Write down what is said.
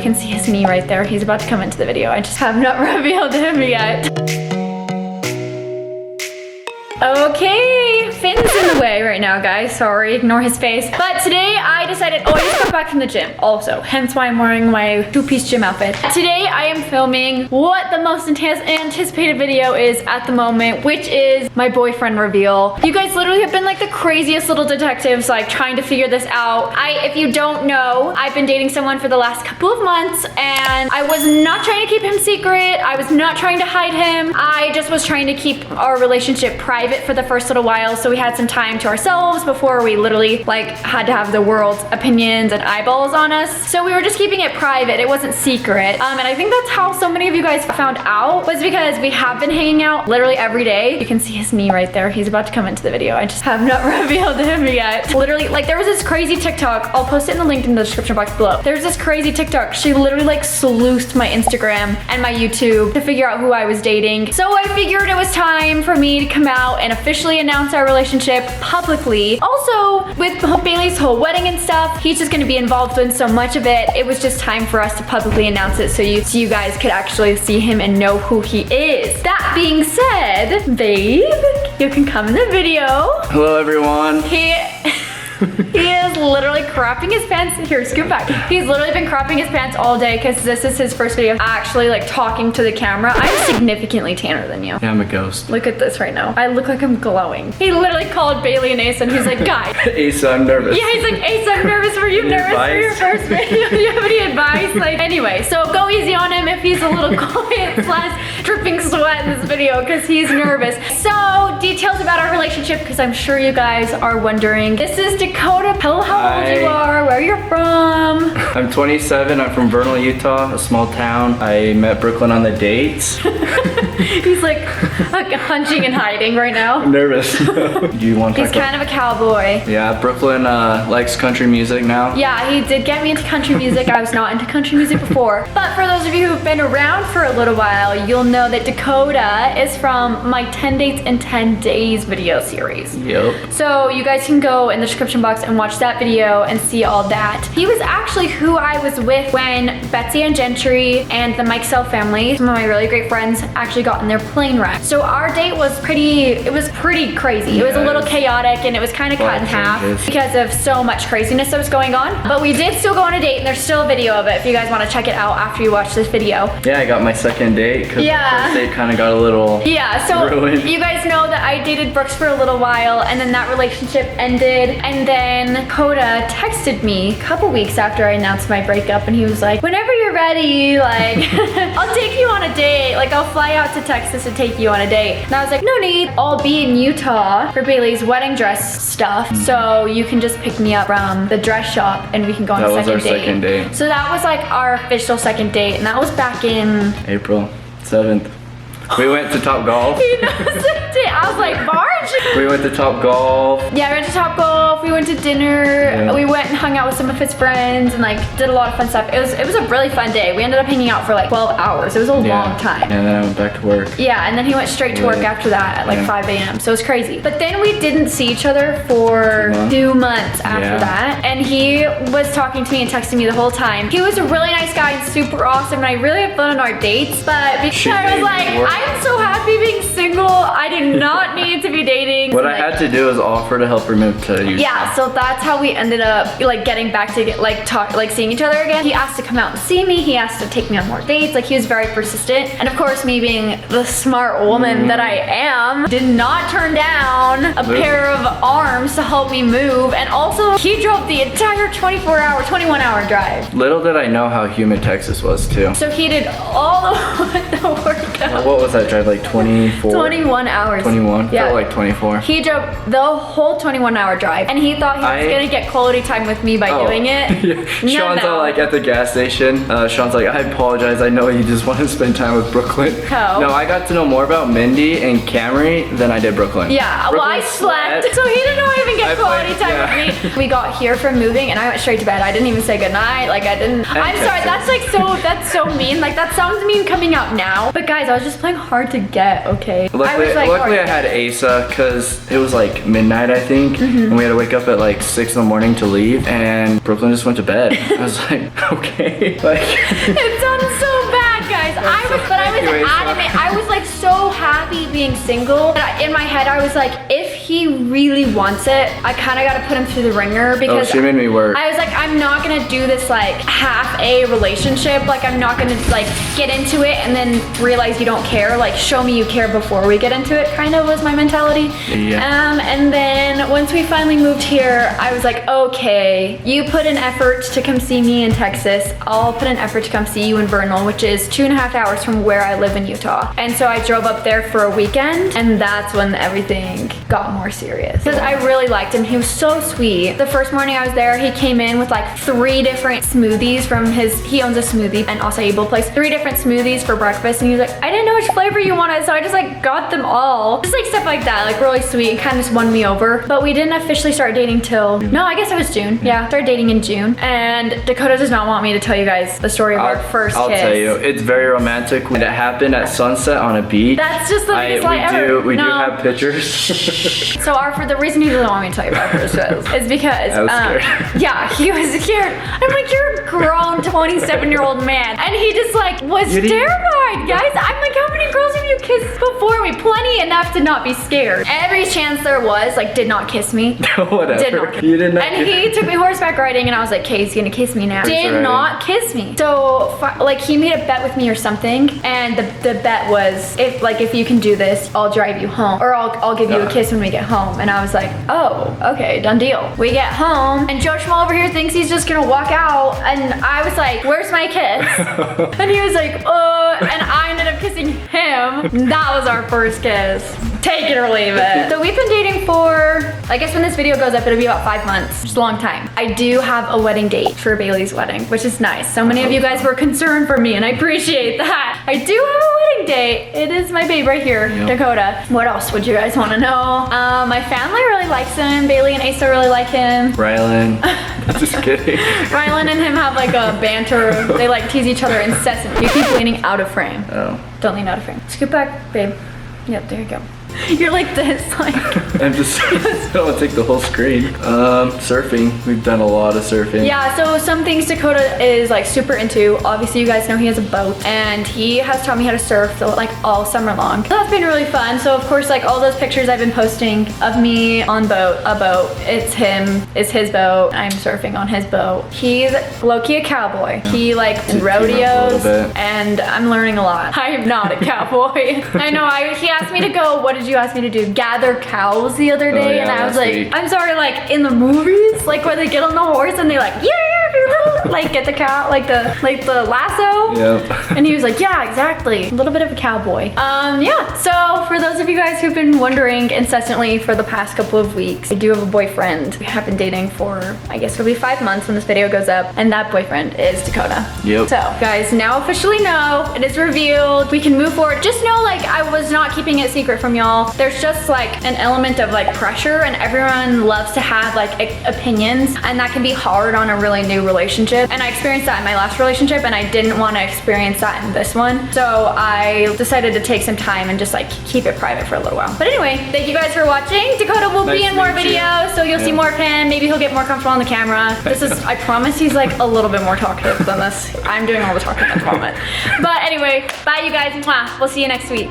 can see his knee right there. He's about to come into the video. I just have not revealed him yet. Okay, Finn's in the way right now, guys. Sorry, ignore his face. But today I decided, I just got back from the gym also, hence why I'm wearing my two-piece gym outfit. Today I am filming what the most anticipated video is at the moment, which is my boyfriend reveal. You guys literally have been like the craziest little detectives, like trying to figure this out. If you don't know, I've been dating someone for the last couple of months and I was not trying to keep him secret. I was not trying to hide him. I just was trying to keep our relationship private for the first little while, so we had some time to ourselves before we literally like had to have the world's opinions and eyeballs on us. So we were just keeping it private. It wasn't secret. And I think that's how so many of you guys found out, was because we have been hanging out literally every day. You can see his knee right there. He's about to come into the video. I just have not revealed him yet. Literally, like there was this crazy TikTok. I'll post it in the link in the description box below. There's this crazy TikTok. She literally like sleuthed my Instagram and my YouTube to figure out who I was dating. So I figured it was time for me to come out and officially announce our relationship publicly. Also, with Bailey's whole wedding and stuff, he's just gonna be involved in so much of it. It was just time for us to publicly announce it so you guys could actually see him and know who he is. That being said, babe, you can come in the video. Hello, everyone. He is literally crapping his pants. Here, scoot back. He's literally been crapping his pants all day because this is his first video actually like talking to the camera. I'm significantly tanner than you. Yeah, I'm a ghost. Look at this right now. I look like I'm glowing. He literally called Bailey and Asa and he's like, guys. Asa, I'm nervous. Yeah, he's like, Asa, I'm nervous. Were you nervous for your first video? Do you have any advice? Like, anyway, so go easy on him if he's a little quiet / dripping sweat in this video because he's nervous. So, details about our relationship, because I'm sure you guys are wondering. This is Dakota. Tell how old you are, where you're from. I'm 27. I'm from Vernal, Utah, a small town. I met Brooklyn on the dates. He's like hunching and hiding right now. I'm nervous. Do you want to He's kind of a cowboy. Yeah, Brooklyn likes country music now. Yeah, he did get me into country music. I was not into country music before. But for those of you who've been around for a little while, you'll know that Dakota is from my 10 Dates in 10 Days video series. Yep. So you guys can go in the description box and watch that video and see all that. He was actually who I was with when Betsy and Gentry and the Mike Sell family, some of my really great friends, actually got in their plane wreck. So our date was pretty crazy. It was a little chaotic and it was kind of cut in half because of so much craziness that was going on. But we did still go on a date and there's still a video of it if you guys want to check it out after you watch this video. Yeah, I got my second date because the first date kind of got a little ruined. You guys know that I dated Brooks for a little while and then that relationship ended, and then Dakota texted me a couple weeks after I announced my breakup and he was like, whenever you're ready, like, I'll take you on a date. Like, I'll fly out to Texas and take you on a date. And I was like, no need. I'll be in Utah for Bailey's wedding dress stuff. So you can just pick me up from the dress shop and we can go on a second date. That was our second date. So that was like our official second date and that was back in April 7th. We went to Top Golf. He knows the date. I was like, Marge? We went to Top Golf. Yeah, we went to Top Golf. We went to dinner. Yeah. We went and hung out with some of his friends and like did a lot of fun stuff. It was a really fun day. We ended up hanging out for like 12 hours. It was a long time. And then I went back to work. Yeah, and then he went straight to work after that at like 5 a.m. So it was crazy. But then we didn't see each other for 2 months after that. And he was talking to me and texting me the whole time. He was a really nice guy and super awesome. And I really had fun on our dates. But because I was like, I'm so happy being single. I did not need to be dating. What I had to do is offer to help her move to Utah. Yeah, so that's how we ended up like getting back to seeing each other again. He asked to come out and see me. He asked to take me on more dates. Like, he was very persistent. And of course, me being the smart woman that I am, did not turn down a pair of arms to help me move. And also, he drove the entire 21-hour drive. Little did I know how humid Texas was too. So he did all the workout. What was that drive, like 24? 21 hours. 21? Yeah. Felt like 24. He drove the whole 21-hour drive and he thought he was gonna get quality time with me by doing it. Yeah. Sean's all like at the gas station. Sean's like, I apologize. I know you just want to spend time with Brooklyn. Oh. No, I got to know more about Mindy and Camry than I did Brooklyn. Yeah, well, I slept. So he didn't know I even get quality time with me. We got here from moving and I went straight to bed. I didn't even say goodnight. Like, I didn't. I'm sorry, that's like that's so mean. Like, that sounds mean coming out now. But guys, I was just playing hard to get, okay? Luckily, I had Asa because it was like midnight, I think, and we had to wake up at like 6 in the morning to leave, and Brooklyn just went to bed. I was like, okay, like. It sounds so bad, guys. I was adamant. I was like so happy being single. In my head, I was like, if he really wants it, I kind of got to put him through the ringer because she made me work. I was like, I'm not gonna do this like half a relationship. Like I'm not gonna like get into it and then realize you don't care. Like show me you care before we get into it. Kind of was my mentality. Yeah. And then once we finally moved here, I was like, okay, you put an effort to come see me in Texas. I'll put an effort to come see you in Vernal, which is 2.5 hours from where I live in Utah. And so I drove up there for a weekend, and that's when everything got more serious. Because I really liked him. He was so sweet. The first morning I was there, he came in with like 3 different smoothies from he owns a smoothie and acai bowl place. 3 different smoothies for breakfast, and he was like, I didn't know which flavor you wanted, so I just like got them all. Just like stuff like that, like really sweet, kind of just won me over. But we didn't officially start dating till, no, I guess it was June. Yeah, started dating in June. And Dakota does not want me to tell you guys the story of our first I'll kiss. tell you, it's very romantic when it happened at sunset on a beach. That's just the biggest lie ever. We do have pictures. So the reason he doesn't want me to tell you about first kiss is because I was scared. yeah, he was scared. I'm like, you're a grown 27-year-old man, and he just like was terrified, guys. I'm like, how many girls have you kissed before me? Plenty enough to not be scared. Every chance there was, like, did not kiss me. Whatever. Did not kiss me. You did not. And he took me horseback riding, and I was like, okay, he's gonna kiss me now. Did right. not kiss me. So like he made a bet with me or something, and the bet was if you can do this, I'll drive you home, or I'll give you a kiss when we get home. And I was like, oh, okay, done deal. We get home, and Joe Schmo over here thinks he's just gonna walk out, and I was like, where's my kiss? And he was like, and I ended up kissing him. That was our first kiss. Take it or leave it. So we've been dating for, I guess when this video goes up, it'll be about 5 months. Just a long time. I do have a wedding date for Bailey's wedding, which is nice. So many of you guys were concerned for me, and I appreciate that. I do have a wedding date. It is my babe right here, Dakota. What else would you guys want to know? My family really likes him. Bailey and Asa really like him. Rylan. Just kidding. Rylan and him have like a banter. They like tease each other incessantly. You keep leaning out of frame. Oh. Don't lean out of frame. Scoot back, babe. Yep, there you go. You're like this, like. I'm just, I don't want to take the whole screen. Surfing. We've done a lot of surfing. Yeah, so some things Dakota is like super into. Obviously, you guys know he has a boat, and he has taught me how to surf like all summer long. So that's been really fun. So of course, like all those pictures I've been posting of me on a boat, it's his boat. I'm surfing on his boat. He's low-key a cowboy. He like rodeos, and I'm learning a lot. I am not a cowboy. I know, he asked me to go, what did you ask me to do? Gather cows the other day, and I was like, I'm sorry, like in the movies, like where they get on the horse and they like, like get the cow, like the lasso. Yep. And he was like, yeah, exactly. A little bit of a cowboy. Yeah, so for those of you guys who've been wondering incessantly for the past couple of weeks, I do have a boyfriend. We have been dating for, I guess it'll be 5 months when this video goes up, and that boyfriend is Dakota. Yep. So guys, now officially know, it is revealed. We can move forward. Just know, like, I was not keeping it secret from y'all. There's just like an element of like pressure, and everyone loves to have like opinions, and that can be hard on a really new relationship. And I experienced that in my last relationship, and I didn't want to experience that in this one. So I decided to take some time and just like keep it private for a little while. But anyway, thank you guys for watching. Dakota will be in more videos, so you'll see more of him. Maybe he'll get more comfortable on the camera. This is, I promise he's like a little bit more talkative than this. I'm doing all the talking at the moment. But anyway, bye you guys. Mwah. We'll see you next week.